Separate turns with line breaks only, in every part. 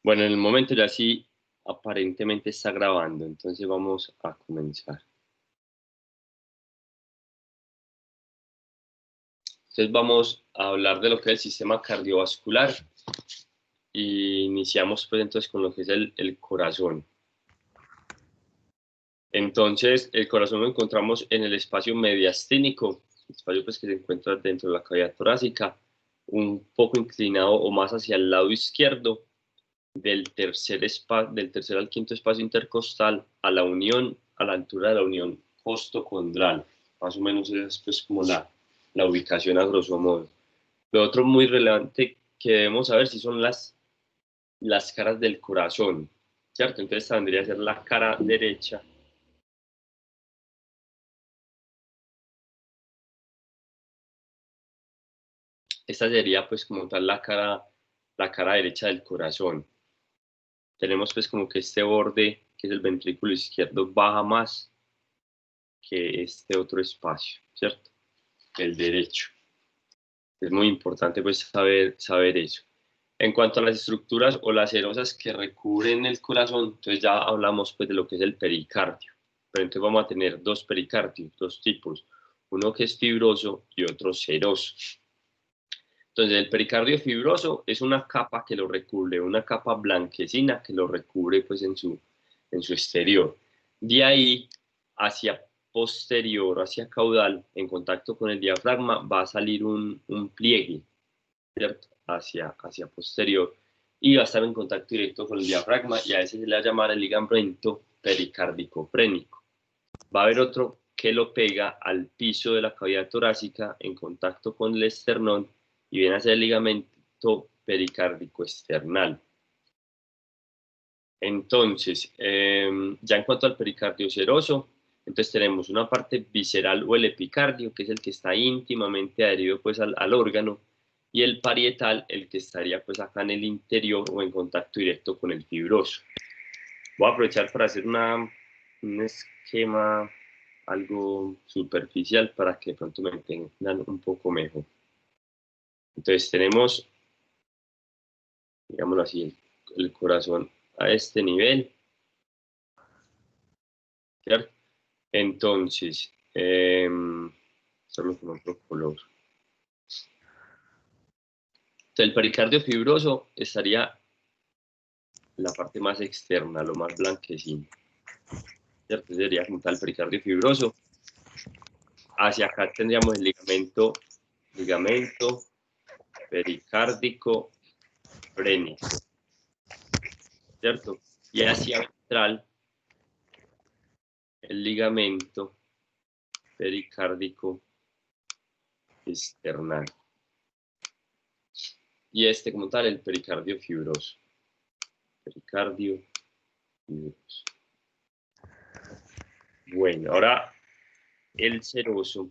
Bueno, en el momento ya sí aparentemente está grabando, entonces vamos a comenzar. Entonces vamos a hablar de lo que es el sistema cardiovascular y iniciamos pues entonces con lo que es el corazón. Entonces el corazón lo encontramos en el espacio mediastínico, el espacio pues que se encuentra dentro de la cavidad torácica, un poco inclinado o más hacia el lado izquierdo del tercer al quinto espacio intercostal a la altura de la unión costocondral. Más o menos esa es pues como la ubicación a grosso modo. Lo otro muy relevante que debemos saber si son las caras del corazón, ¿cierto? Entonces tendría que ser la cara derecha. Esta sería pues como tal la cara derecha del corazón. Tenemos pues como que este borde, que es el ventrículo izquierdo, baja más que este otro espacio, ¿cierto? El derecho. Es muy importante pues saber eso. En cuanto a las estructuras o las serosas que recubren el corazón, entonces ya hablamos pues de lo que es el pericardio. Pero entonces vamos a tener dos pericardios, dos tipos, uno que es fibroso y otro seroso. Entonces el pericardio fibroso es una capa que lo recubre, una capa blanquecina que lo recubre pues en su exterior. De ahí hacia posterior, hacia caudal, en contacto con el diafragma, va a salir un pliegue, ¿cierto? Hacia posterior y va a estar en contacto directo con el diafragma y a ese se le va a llamar el ligamento pericárdico frénico. Va a haber otro que lo pega al piso de la cavidad torácica en contacto con el esternón y viene a ser el ligamento pericárdico external. Entonces, ya en cuanto al pericardio seroso, entonces tenemos una parte visceral o el epicardio, que es el que está íntimamente adherido pues al órgano, y el parietal, el que estaría pues acá en el interior o en contacto directo con el fibroso. Voy a aprovechar para hacer un esquema algo superficial para que de pronto me entiendan un poco mejor. Entonces tenemos, digámoslo así, el corazón a este nivel, ¿cierto? Entonces, solo con otro color. Entonces, el pericardio fibroso estaría en la parte más externa, lo más blanquecino, ¿cierto? Sería como tal el pericardio fibroso. Hacia acá tendríamos el ligamento pericárdico frénico, ¿cierto? Y hacia ventral, el ligamento pericárdico external. Y este como tal, el pericardio fibroso. Pericardio fibroso. Bueno, ahora el seroso.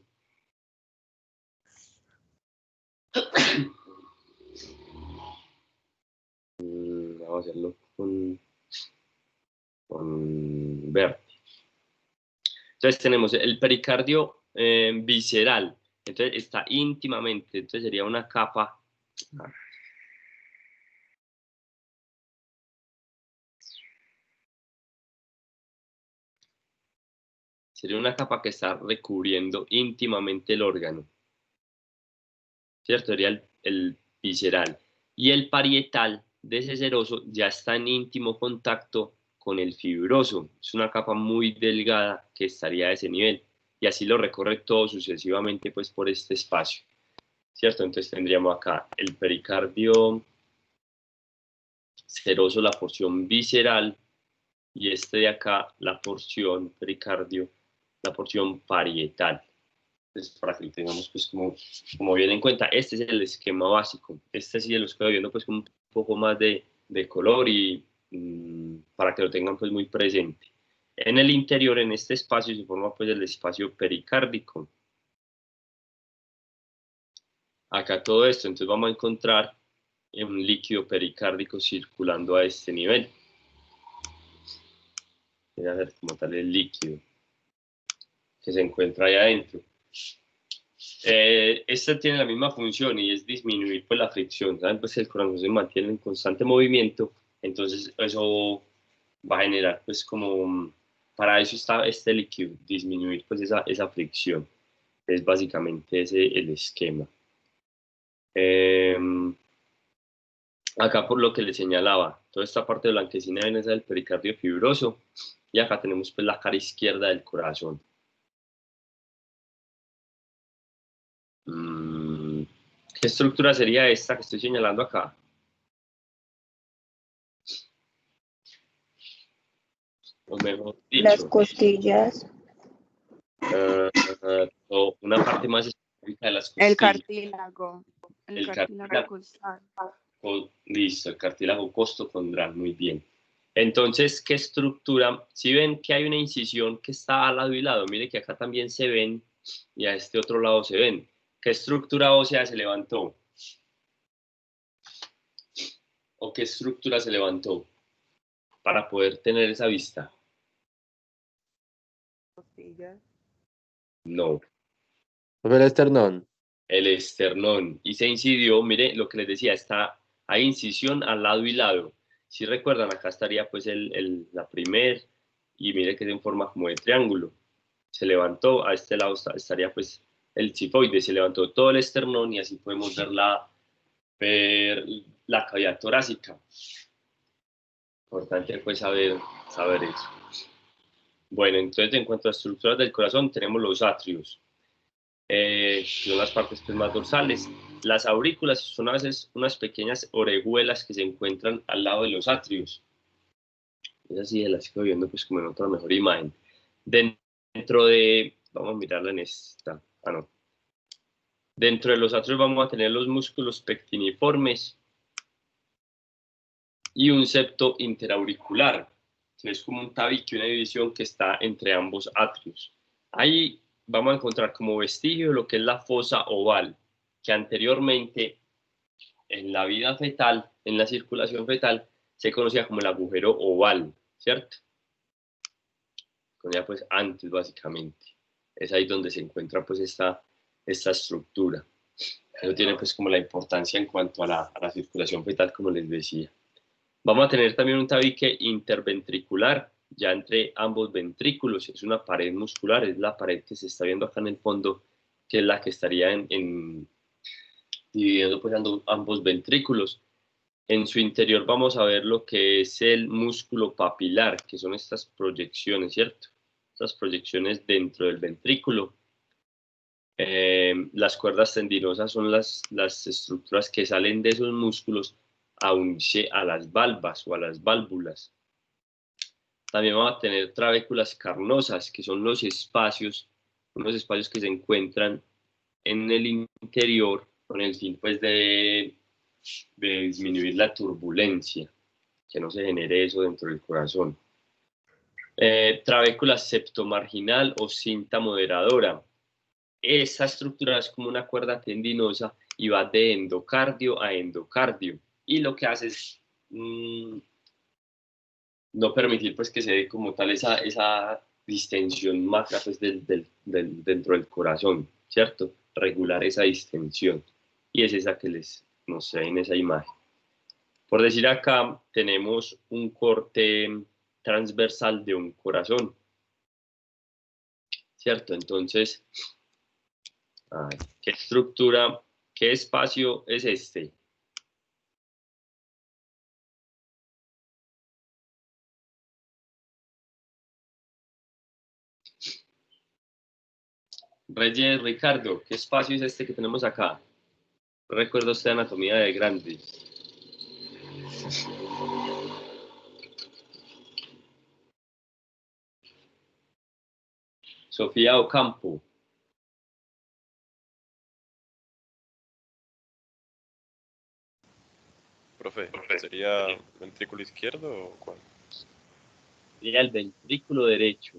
Vamos a hacerlo con verde. Entonces tenemos el pericardio visceral. Entonces está íntimamente, entonces sería una capa. Sería una capa que está recubriendo íntimamente el órgano, ¿cierto? Sería el visceral. Y el parietal de ese seroso ya está en íntimo contacto con el fibroso. Es una capa muy delgada que estaría a ese nivel. Y así lo recorre todo sucesivamente pues por este espacio, ¿cierto? Entonces tendríamos acá el pericardio seroso, la porción visceral, y este de acá, la porción pericardio, la porción parietal. Entonces, para que lo tengamos pues como bien en cuenta, este es el esquema básico. Este sí lo estoy viendo pues con un poco más de color y para que lo tengan pues muy presente. En el interior, en este espacio, se forma pues el espacio pericárdico. Acá todo esto, entonces vamos a encontrar un líquido pericárdico circulando a este nivel. Voy a ver como tal el líquido que se encuentra ahí adentro. Esta tiene la misma función y es disminuir pues, la fricción. ¿Saben? Pues el corazón se mantiene en constante movimiento, Entonces eso va a generar pues como, para eso está este líquido, disminuir pues esa fricción. Es básicamente ese el esquema. Acá por lo que le señalaba, toda esta parte blanquecina viene del pericardio fibroso y acá tenemos pues la cara izquierda del corazón. ¿Qué estructura sería esta que estoy señalando acá? O mejor
Las
dicho,
costillas.
o una parte más específica de las costillas.
El cartílago.
El
cartílago
cartílago.
costal.
Listo, el cartílago costocondral, muy bien. Entonces, ¿qué estructura? Si ven que hay una incisión que está al lado y lado, mire que acá también se ven y a este otro lado se ven. ¿Qué estructura ósea se levantó? ¿O qué estructura se levantó para poder tener esa vista?
Costillas.
No,
El esternón.
el esternón. Y se incidió, mire lo que les decía, hay incisión al lado y lado. Si recuerdan, acá estaría pues la primer, y mire que es en forma como de triángulo. Se levantó, a este lado estaría pues el cifoide, se levantó todo el esternón y así podemos ver la cavidad torácica. Importante pues saber eso. Bueno, entonces en cuanto a estructuras del corazón, tenemos los atrios, que son las partes pues, más dorsales. Las aurículas son a veces unas pequeñas orejuelas que se encuentran al lado de los atrios. Es así, las estoy viendo pues como en otra mejor imagen. Dentro de, vamos a mirarla en esta, no. Dentro de los atrios vamos a tener los músculos pectiniformes y un septo interauricular, que es como un tabique, una división que está entre ambos atrios. Ahí vamos a encontrar como vestigio lo que es la fosa oval, que anteriormente en la vida fetal, en la circulación fetal, se conocía como el agujero oval, ¿cierto? Conocía pues antes básicamente. Es ahí donde se encuentra pues esta estructura. Eso tiene pues como la importancia en cuanto a la circulación fetal, como les decía. Vamos a tener también un tabique interventricular, ya entre ambos ventrículos. Es una pared muscular, es la pared que se está viendo acá en el fondo, que es la que estaría dividiendo pues ambos ventrículos. En su interior vamos a ver lo que es el músculo papilar, que son estas proyecciones, ¿cierto? Estas proyecciones dentro del ventrículo. Las cuerdas tendinosas son las estructuras que salen de esos músculos a unirse a las valvas o a las válvulas. También vamos a tener trabéculas carnosas, que son unos espacios que se encuentran en el interior con el fin pues, de disminuir la turbulencia, que no se genere eso dentro del corazón. Trabécula septomarginal o cinta moderadora. Esa estructura es como una cuerda tendinosa y va de endocardio a endocardio. Y lo que hace es no permitir pues, que se dé como tal esa distensión macra pues, dentro del corazón, ¿cierto? Regular esa distensión. Y es esa que les mostré en esa imagen. Por decir acá, tenemos un corte transversal de un corazón, ¿cierto? Entonces, ¿qué estructura, qué espacio es este? Reyes, Ricardo, ¿qué espacio es este que tenemos acá? Recuerda usted anatomía de grande. Sofía Ocampo.
Profe, ¿sería ventrículo izquierdo o cuál?
Sería el ventrículo derecho.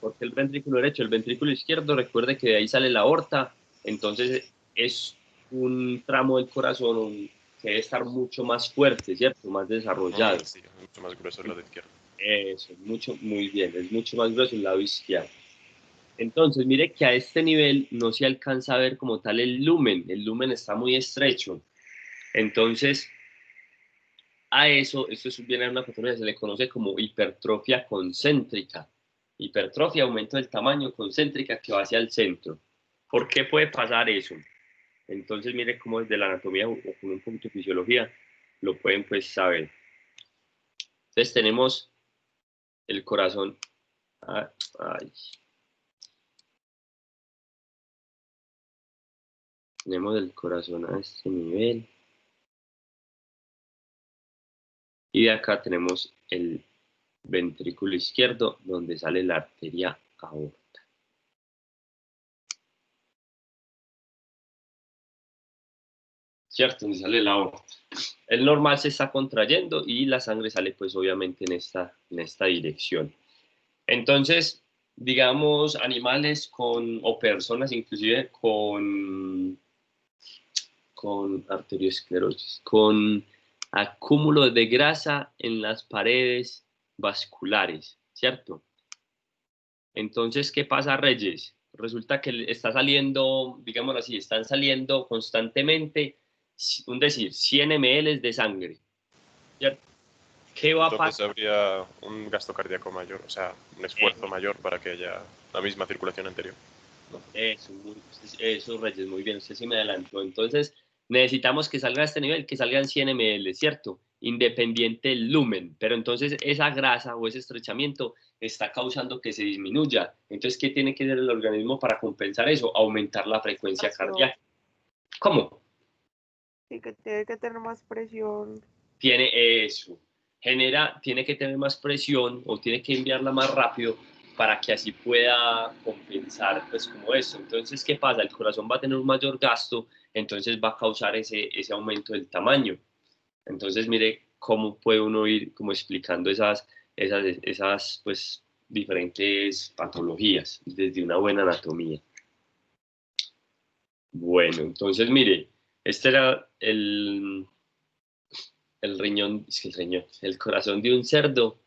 ¿Por qué el ventrículo derecho? El ventrículo izquierdo, recuerde que de ahí sale la aorta, entonces es un tramo del corazón que debe estar mucho más fuerte, ¿cierto? Más desarrollado.
Sí, mucho más grueso el lado izquierdo.
Eso, muy bien, es mucho más grueso el lado izquierdo. Entonces, mire que a este nivel no se alcanza a ver como tal el lumen está muy estrecho. Entonces, a eso, esto viene a una patología, se le conoce como hipertrofia concéntrica. Hipertrofia, aumento del tamaño concéntrica que va hacia el centro. ¿Por qué puede pasar eso? Entonces, mire cómo desde la anatomía o con un poquito de fisiología lo pueden pues saber. Entonces tenemos el corazón. Tenemos el corazón a este nivel. Y de acá tenemos el ventrículo izquierdo donde sale la arteria aorta. ¿Cierto? Donde sale la aorta. El normal se está contrayendo y la sangre sale pues obviamente en esta dirección. Entonces, digamos, animales o personas inclusive con arteriosclerosis, con acúmulo de grasa en las paredes vasculares, ¿cierto? Entonces, ¿qué pasa, Reyes? Resulta que está saliendo, digamos así, están saliendo constantemente, un decir, 100 ml de sangre, ¿cierto? ¿Qué va a
Entonces
pasar?
habría un gasto cardíaco mayor, o sea, un esfuerzo mayor para que haya la misma circulación anterior.
Eso, Reyes, muy bien, usted sí me adelantó. Entonces, necesitamos que salga a este nivel, que salgan 100 ml, ¿cierto? Independiente del lumen, pero entonces esa grasa o ese estrechamiento está causando que se disminuya. Entonces, ¿qué tiene que hacer el organismo para compensar eso? Aumentar la frecuencia cardíaca. ¿Cómo?
Sí, que tiene que tener más presión.
Tiene eso. Tiene que tener más presión o tiene que enviarla más rápido para que así pueda compensar, pues, como eso. Entonces, ¿qué pasa? El corazón va a tener un mayor gasto, entonces va a causar ese aumento del tamaño. Entonces, mire cómo puede uno ir como explicando esas pues, diferentes patologías desde una buena anatomía. Bueno, entonces, mire, este era el riñón, el corazón de un cerdo,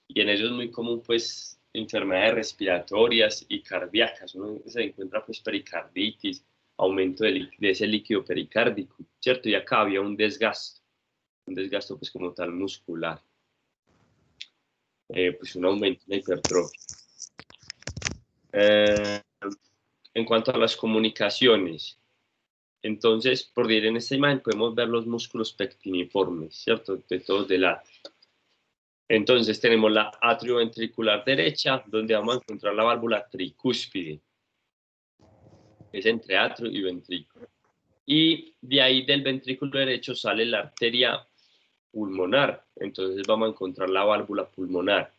y en eso es muy común, pues, enfermedades respiratorias y cardíacas. Uno se encuentra, pues, pericarditis, aumento de ese líquido pericárdico, ¿cierto? Y acá había un desgaste, pues, como tal, muscular. Pues, un aumento de hipertrofia. En cuanto a las comunicaciones, entonces, por ir en esta imagen, podemos ver los músculos pectiniformes, ¿cierto? De todos de lado. Entonces tenemos la atrioventricular derecha, donde vamos a encontrar la válvula tricúspide. Es entre atrio y ventrículo. Y de ahí del ventrículo derecho sale la arteria pulmonar. Entonces vamos a encontrar la válvula pulmonar.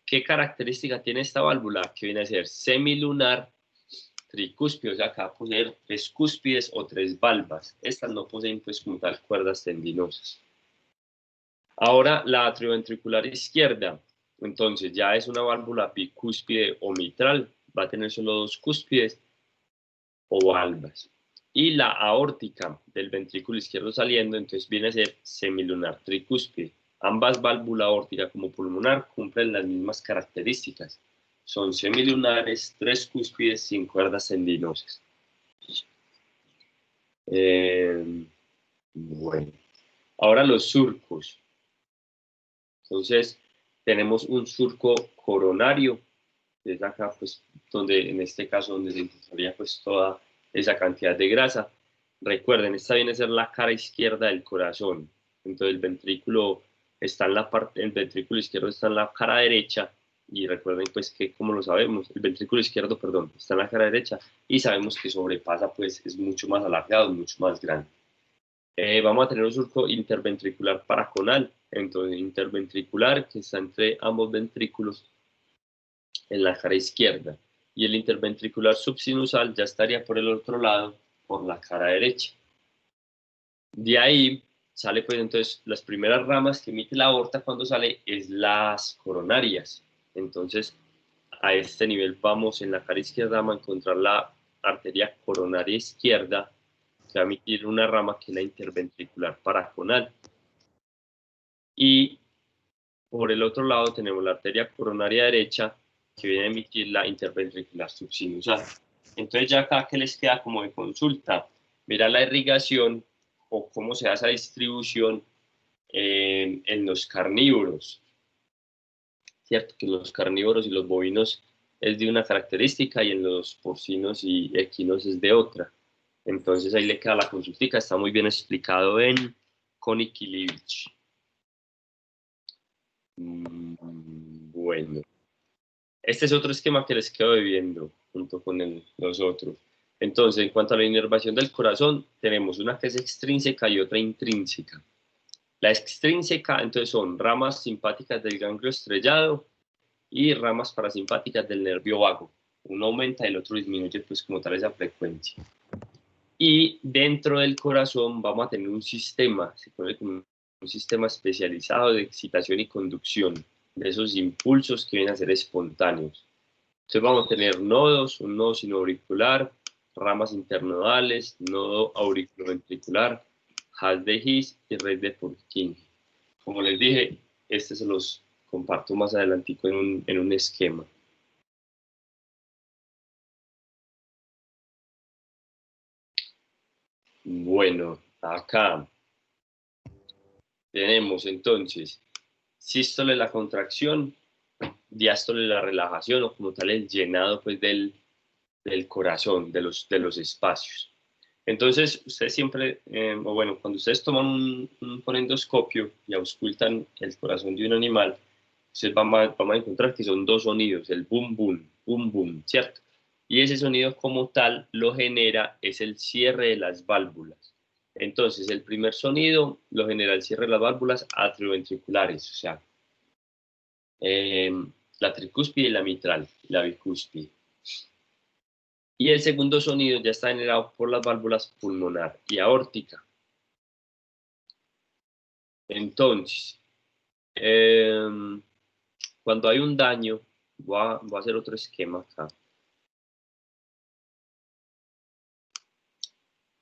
¿Qué característica tiene esta válvula? Que viene a ser semilunar tricúspide. O sea, acá posee 3 cúspides o 3 valvas. Estas no poseen, pues, como tal, cuerdas tendinosas. Ahora la atrioventricular izquierda, entonces ya es una válvula bicúspide o mitral, va a tener solo 2 cúspides o valvas. Y la aórtica del ventrículo izquierdo saliendo, entonces viene a ser semilunar tricúspide. Ambas válvulas aórtica como pulmonar cumplen las mismas características. Son semilunares, 3 cúspides sin cuerdas tendinosas. Bueno, ahora los surcos. Entonces, tenemos un surco coronario, que es acá, pues, donde, en este caso, donde se encontraría, pues, toda esa cantidad de grasa. Recuerden, esta viene a ser la cara izquierda del corazón. Entonces, el ventrículo el ventrículo izquierdo está en la cara derecha, y recuerden, pues, que, como lo sabemos, el ventrículo izquierdo, perdón, está en la cara derecha, y sabemos que sobrepasa, pues, es mucho más alargado, mucho más grande. Vamos a tener un surco interventricular paraconal, entonces interventricular que está entre ambos ventrículos en la cara izquierda, y el interventricular subsinusal ya estaría por el otro lado, por la cara derecha. De ahí sale, pues, entonces las primeras ramas que emite la aorta cuando sale es las coronarias. Entonces, a este nivel vamos en la cara izquierda, vamos a encontrar la arteria coronaria izquierda, que va a emitir una rama que es la interventricular paraconal. Y por el otro lado tenemos la arteria coronaria derecha, que viene a emitir la interventricular subsinusal. Entonces, ya acá, ¿qué les queda como de consulta? Mira la irrigación o cómo se da esa distribución en los carnívoros, ¿cierto? Que los carnívoros y los bovinos es de una característica y en los porcinos y equinos es de otra. Entonces ahí le queda la consultica, está muy bien explicado en Konikilevich. Bueno, este es otro esquema que les quedo debiendo junto con los otros. Entonces, en cuanto a la inervación del corazón, tenemos una que es extrínseca y otra intrínseca. La extrínseca, entonces, son ramas simpáticas del ganglio estrellado y ramas parasimpáticas del nervio vago. Uno aumenta y el otro disminuye, pues, como tal, esa frecuencia. Y dentro del corazón vamos a tener un sistema, se conoce como un sistema especializado de excitación y conducción de esos impulsos que vienen a ser espontáneos. Entonces vamos a tener nodos, un nodo sinoauricular, ramas internodales, nodo auriculoventricular, haz de His y red de Purkinje. Como les dije, este se los comparto más adelantico en un esquema. Bueno, acá tenemos entonces sístole la contracción, diástole la relajación o como tal el llenado pues del corazón, de los espacios. Entonces, ustedes siempre, o bueno, cuando ustedes toman un fonendoscopio y auscultan el corazón de un animal, ustedes van a encontrar que son dos sonidos, el boom, boom, boom, boom, ¿cierto? Y ese sonido como tal lo genera es el cierre de las válvulas. Entonces, el primer sonido lo genera el cierre de las válvulas atrioventriculares, o sea, la tricúspide y la mitral, la bicúspide. Y el segundo sonido ya está generado por las válvulas pulmonar y aórtica. Entonces, cuando hay un daño, voy a hacer otro esquema acá.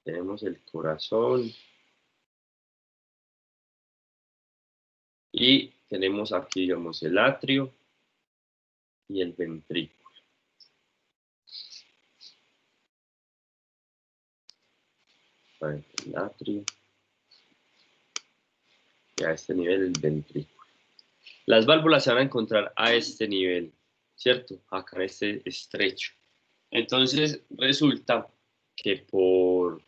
Tenemos el corazón. Y tenemos aquí, digamos, el atrio y el ventrículo. El atrio. Y a este nivel el ventrículo. Las válvulas se van a encontrar a este nivel, ¿cierto? Acá en este estrecho. Entonces resulta que por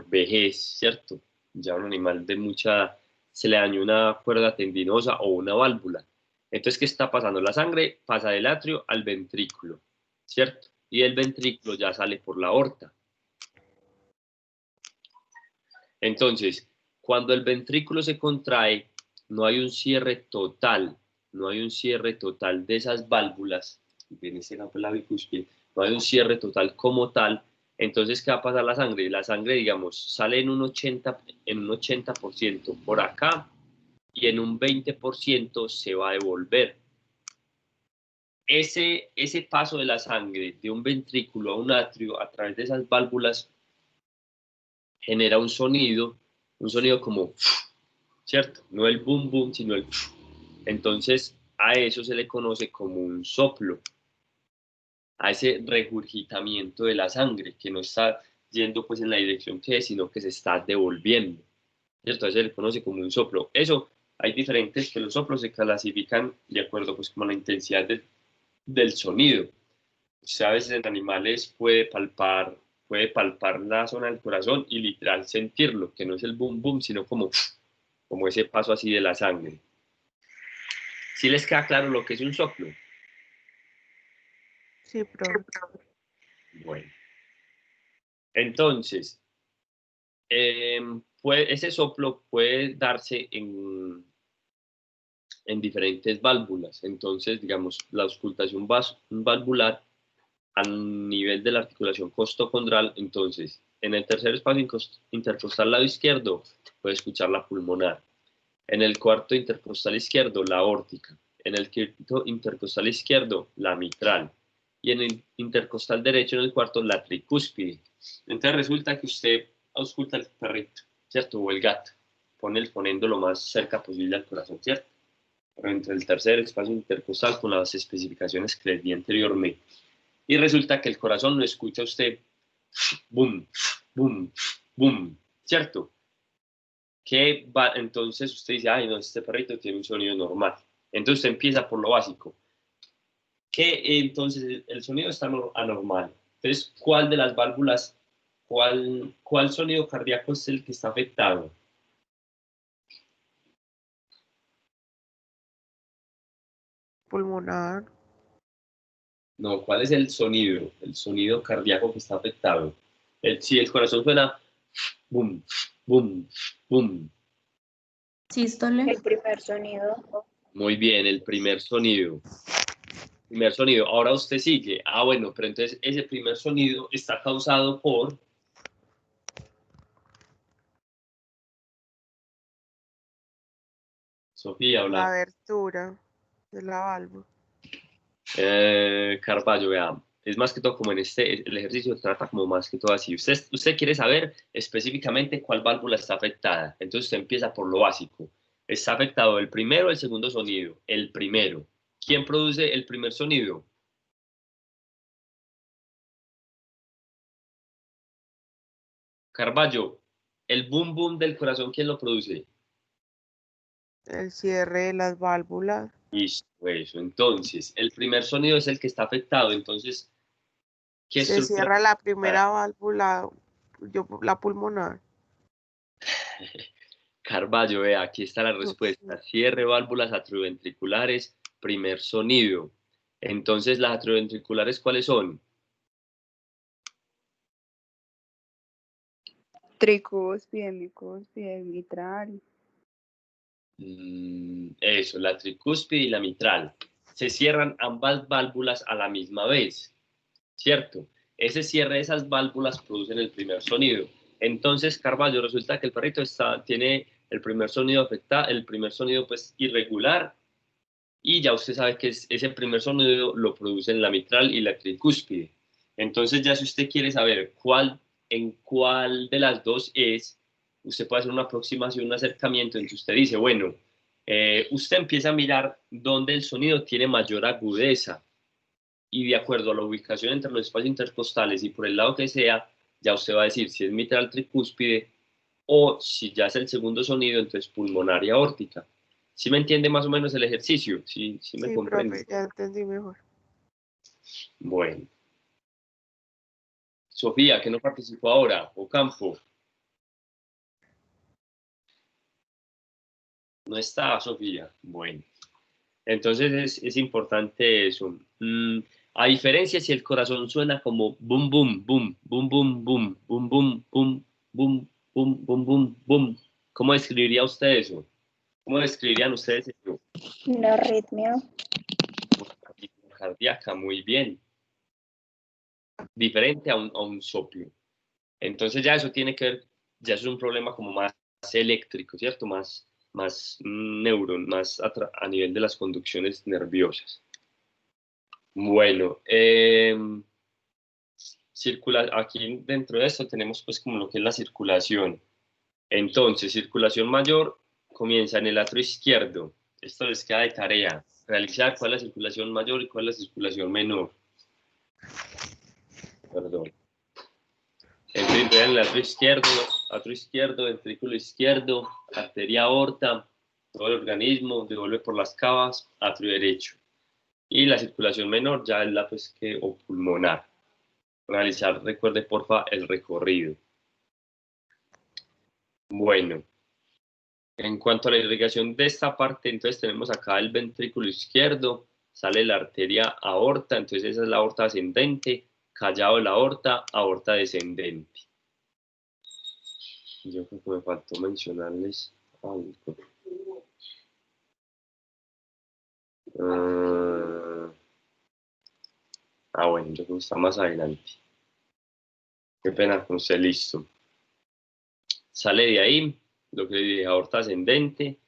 vejez, ¿cierto? Ya un animal de mucha, se le dañó una cuerda tendinosa o una válvula. Entonces, ¿qué está pasando? La sangre pasa del atrio al ventrículo, ¿cierto? Y el ventrículo ya sale por la aorta. Entonces, cuando el ventrículo se contrae, no hay un cierre total, no hay un cierre total de esas válvulas, en este caso la bicúspide, no hay un cierre total como tal. Entonces, ¿qué va a pasar la sangre? La sangre, digamos, sale en un 80% por acá y en un 20% se va a devolver. Ese paso de la sangre de un ventrículo a un atrio a través de esas válvulas genera un sonido como, ¿cierto? No el boom boom, sino el. Entonces, a eso se le conoce como un soplo, a ese regurgitamiento de la sangre, que no está yendo pues en la dirección que es, sino que se está devolviendo, ¿cierto? A eso se le conoce como un soplo. Eso, hay diferentes, que los soplos se clasifican de acuerdo pues como la intensidad del sonido. O sea, a veces en animales puede palpar la zona del corazón y literal sentirlo, que no es el boom boom, sino como ese paso así de la sangre. ¿Sí les queda claro lo que es un soplo?
Sí, profe.
Bueno. Entonces, ese soplo puede darse en diferentes válvulas. Entonces, digamos, la auscultación valvular a nivel de la articulación costocondral, entonces, en el tercer espacio intercostal lado izquierdo, puede escuchar la pulmonar. En el cuarto intercostal izquierdo, la aórtica. En el quinto intercostal izquierdo, la mitral. Y en el intercostal derecho, en el cuarto, la tricúspide. Entonces resulta que usted ausculta el perrito, ¿cierto? O el gato. Poniendo lo más cerca posible al corazón, ¿cierto? Pero entre el tercer espacio intercostal con las especificaciones que les di anteriormente. Y resulta que el corazón lo escucha a usted, boom, boom, boom, ¿cierto? ¿Qué va? Entonces usted dice, ay, no, este perrito tiene un sonido normal. Entonces usted empieza por lo básico. ¿Qué? Entonces el sonido está anormal. Entonces, ¿cuál de las válvulas, cuál sonido cardíaco es el que está afectado?
Pulmonar.
No, ¿cuál es el sonido? El sonido cardíaco que está afectado. Si el corazón suena, boom, boom, boom.
Sístole.
El primer sonido.
Muy bien, el primer sonido. Primer sonido. Ahora usted sigue. Ah, bueno, pero entonces ese primer sonido está causado por... Sofía,
La
habla.
abertura de la válvula.
Carballo, vea. Es más que todo como en el ejercicio trata como más que todo así. Usted quiere saber específicamente cuál válvula está afectada. Entonces usted empieza por lo básico. ¿Está afectado el primero o el segundo sonido? El primero. ¿Quién produce el primer sonido? Carballo, el boom boom del corazón, ¿quién lo produce?
El cierre de las válvulas.
Listo, eso. Entonces, el primer sonido es el que está afectado. Entonces, ¿qué
Se
estructura?
cierra la primera válvula, la pulmonar.
Carballo, vea, aquí está la respuesta. Cierre válvulas atrioventriculares, primer sonido. Entonces, ¿las atrioventriculares cuáles son?
Tricúspide, bicúspide, mitral.
Eso, la tricúspide y la mitral. Se cierran ambas válvulas a la misma vez, ¿cierto? Ese cierre de esas válvulas produce el primer sonido. Entonces, Carballo, resulta que el perrito tiene el primer sonido afectado, el primer sonido pues irregular, y ya usted sabe que ese primer sonido lo producen la mitral y la tricúspide. Entonces, ya si usted quiere saber en cuál de las dos es, usted puede hacer una aproximación, un acercamiento, entonces usted dice, bueno, usted empieza a mirar dónde el sonido tiene mayor agudeza, y de acuerdo a la ubicación entre los espacios intercostales y por el lado que sea, ya usted va a decir si es mitral tricúspide o si ya es el segundo sonido, entonces pulmonar y aórtica. ¿Sí me entiende más o menos el ejercicio? ¿Sí me
Sí,
comprende?
profe, ya entendí mejor.
Bueno. Sofía, que no participó ahora, Ocampo. No está, Sofía. Bueno. Entonces es importante eso. A diferencia si el corazón suena como boom, boom, boom, boom, boom, boom, boom, boom, boom, boom, boom, boom, boom, boom. ¿Cómo describiría usted eso? ¿Cómo describirían ustedes eso?
Una arritmia.
Cardíaca, muy bien. Diferente a un soplo. Entonces ya eso tiene que ver, ya es un problema como más eléctrico, ¿cierto? Más más a nivel de las conducciones nerviosas. Bueno, aquí dentro de esto tenemos pues como lo que es la circulación. Entonces, circulación mayor comienza en el atrio izquierdo. Esto les queda de tarea. Realizar cuál es la circulación mayor y cuál es la circulación menor. Perdón. Entonces, en el atrio izquierdo, ventrículo izquierdo, arteria aorta, todo el organismo, devuelve por las cavas, atrio derecho. Y la circulación menor ya es la pues que, o pulmonar. Realizar, recuerde porfa, el recorrido. Bueno, en cuanto a la irrigación de esta parte, entonces tenemos acá el ventrículo izquierdo, sale la arteria aorta, entonces esa es la aorta ascendente, callado la aorta descendente. Yo creo que me faltó mencionarles algo. Bueno, yo creo que está más adelante. Qué pena con usted, listo. Sale de ahí, lo que le dije, aorta ascendente,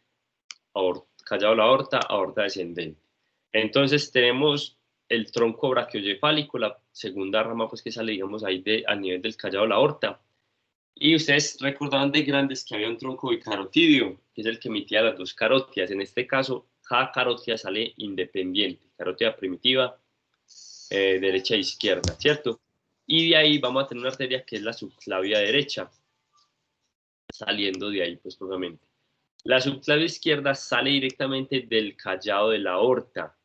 callado la aorta descendente. Entonces tenemos el tronco brachiocefálico, la segunda rama pues que sale, digamos, ahí a nivel del callado la aorta. Y ustedes recordaban de grandes que había un tronco bicarotidio, que es el que emitía las dos carótidas. En este caso, cada carótida sale independiente, carótida primitiva, derecha e izquierda, ¿cierto? Y de ahí vamos a tener una arteria que es la subclavia derecha. saliendo de ahí pues propiamente. La subclavia izquierda sale directamente del callado de la aorta.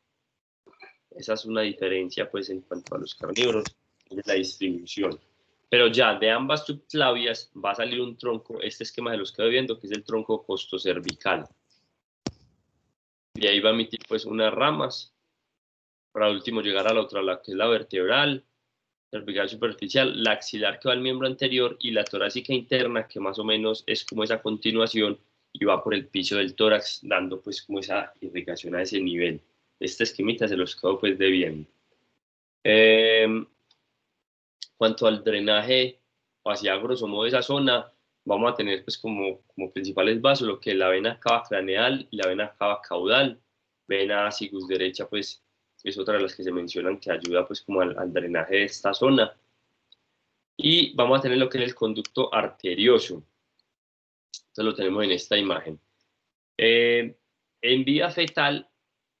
Esa es una diferencia pues en cuanto a los carnívoros de la distribución. Pero ya de ambas subclavias va a salir un tronco, este esquema de los que estoy viendo, que es el tronco costocervical. De ahí va a emitir pues unas ramas, para último llegar a la otra, la que es la vertebral, cervical superficial, la axilar que va al miembro anterior y la torácica interna, que más o menos es como esa continuación y va por el piso del tórax, dando pues como esa irrigación a ese nivel. Este esquemita se los quedo pues debiendo. Cuanto al drenaje hacia grosso modo de esa zona, vamos a tener pues como principales vasos lo que es la vena cava craneal y la vena cava caudal. Vena sigus derecha pues es otra de las que se mencionan que ayuda pues como al drenaje de esta zona. Y vamos a tener lo que es el conducto arterioso. Entonces lo tenemos en esta imagen. En vida fetal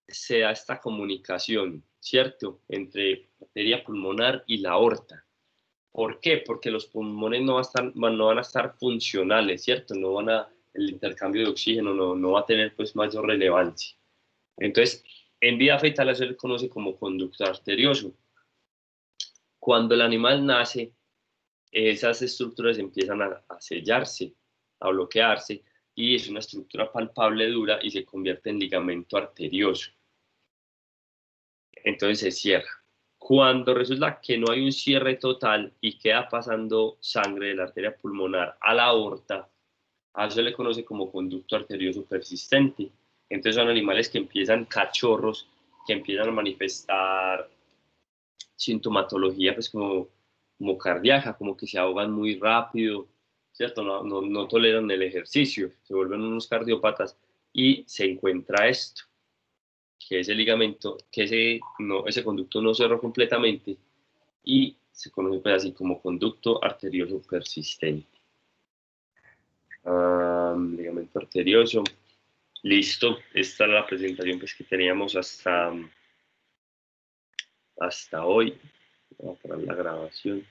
se da esta comunicación, ¿cierto?, entre arteria pulmonar y la aorta. ¿Por qué? Porque los pulmones no van a estar funcionales, ¿cierto? El intercambio de oxígeno no va a tener pues mayor relevancia. Entonces, en vida fetal eso se conoce como conducto arterioso. Cuando el animal nace, esas estructuras empiezan a sellarse, a bloquearse, y es una estructura palpable dura y se convierte en ligamento arterioso. Entonces se cierra. Cuando resulta que no hay un cierre total y queda pasando sangre de la arteria pulmonar a la aorta, a eso se le conoce como conducto arterioso persistente. Entonces son animales que empiezan cachorros, que empiezan a manifestar sintomatología pues como cardíaca, como que se ahogan muy rápido, ¿cierto? No toleran el ejercicio, se vuelven unos cardiópatas y se encuentra esto, que ese ligamento, que ese conducto no cerró completamente y se conoce pues así como conducto arterioso persistente. Ligamento arterioso. Listo, esta era la presentación pues, que teníamos hasta hoy. Vamos a parar la grabación.